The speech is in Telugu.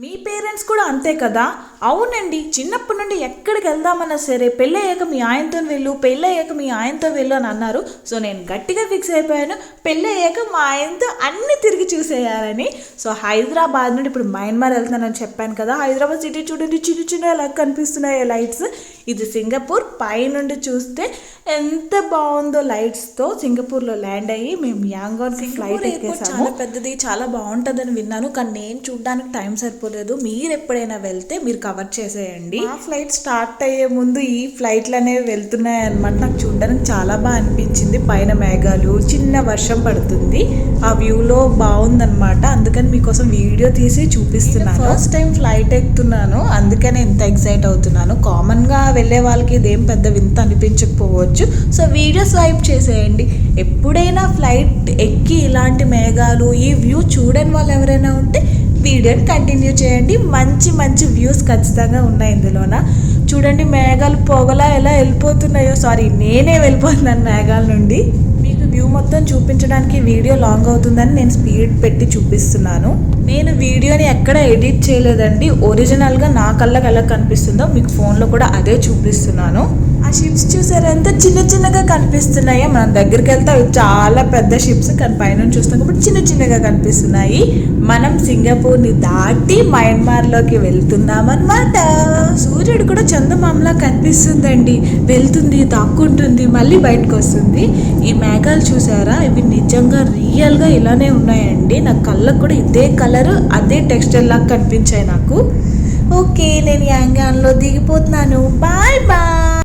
మీ పేరెంట్స్ కూడా అంతే కదా? అవునండి, చిన్నప్పటి నుండి ఎక్కడికి వెళ్దామన్నా సరే పెళ్ళి అయ్యాక మీ ఆయనతో వెళ్ళు, పెళ్ళి అయ్యాక మీ ఆయనతో వెళ్ళు అని అన్నారు. సో నేను గట్టిగా ఫిక్స్ అయిపోయాను, పెళ్ళి అయ్యాక మా ఆయనతో అన్నీ తిరిగి చూసేయాలని. సో హైదరాబాద్ నుండి ఇప్పుడు మయన్మార్ వెళ్తున్నానని చెప్పాను కదా. హైదరాబాద్ సిటీ చూడండి, చిన్న చిన్న ఎలా కనిపిస్తున్నాయి లైట్స్. ఇది సింగపూర్. పైనుండి చూస్తే ఎంత బాగుందో లైట్స్తో. సింగపూర్లో ల్యాండ్ అయ్యి మేము యాంగాన్కి ఫ్లైట్ ఎక్కేసాము. చాలా పెద్దది, చాలా బాగుంటుందని విన్నాను, కానీ నేను చూడడానికి టైం సరిపోలేదు. మీరు ఎప్పుడైనా వెళ్తే మీరు కవర్ చేసేయండి. ఆ ఫ్లైట్ స్టార్ట్ అయ్యే ముందు ఈ ఫ్లైట్లు అనేవి వెళ్తున్నాయి అనమాట. నాకు చూడడానికి చాలా బాగా అనిపించింది. పైన మేఘాలు, చిన్న వర్షం పడుతుంది, ఆ వ్యూలో బాగుందనమాట. అందుకని మీకోసం వీడియో తీసి చూపిస్తున్నాను. ఫస్ట్ టైం ఫ్లైట్ ఎక్కుతున్నాను, అందుకని ఎంత ఎక్సైట్ అవుతున్నాను. కామన్గా వెళ్ళే వాళ్ళకి ఇదేం పెద్ద వింత అనిపించకపోవచ్చు. సో వీడియో స్వైప్ చేసేయండి. ఎప్పుడైనా ఫ్లైట్ ఎక్కి ఇలాంటి మేఘాలు, ఈ వ్యూ చూడని వాళ్ళు ఎవరైనా ఉంటే వీడియోని కంటిన్యూ చేయండి. మంచి మంచి వ్యూస్ ఖచ్చితంగా ఉన్నాయి ఇందులోన. చూడండి మేఘాలు పొగలా ఎలా వెళ్ళిపోతున్నాయో. సారీ, నేనే వెళ్ళిపోతున్నాను మేఘాల నుండి. మీకు వ్యూ మొత్తం చూపించడానికి వీడియో లాంగ్ అవుతుందని నేను స్పీడ్ పెట్టి చూపిస్తున్నాను. నేను వీడియోని ఎక్కడ ఎడిట్ చేయలేదండి. ఒరిజినల్గా నా కళ్ళకి ఎలా కనిపిస్తుందో మీకు ఫోన్లో కూడా అదే చూపిస్తున్నాను. ఆ షిప్స్ చూసారా ఎంత చిన్న చిన్నగా కనిపిస్తున్నాయో. మనం దగ్గరికి వెళ్తే అవి చాలా పెద్ద షిప్స్, కానీ పైన చూస్తాం కాబట్టి చిన్న చిన్నగా కనిపిస్తున్నాయి. మనం సింగపూర్ని దాటి మయన్మార్లోకి వెళ్తున్నామన్నమాట. సూర్యుడు కూడా చందమామలా కనిపిస్తుందండి. వెళ్తుంది, దాక్కుంటుంది, మళ్ళీ బయటకు వస్తుంది. ఈ మేఘాలు చూసారా, ఇవి నిజంగా రియల్గా ఇలానే ఉన్నాయండి. నా కళ్ళకు కూడా ఇదే కలర్, అదే టెక్స్చర్ లాగా కనిపించాయి నాకు. ఓకే, నేను యాంగాన్లో దిగిపోతున్నాను. Bye bye.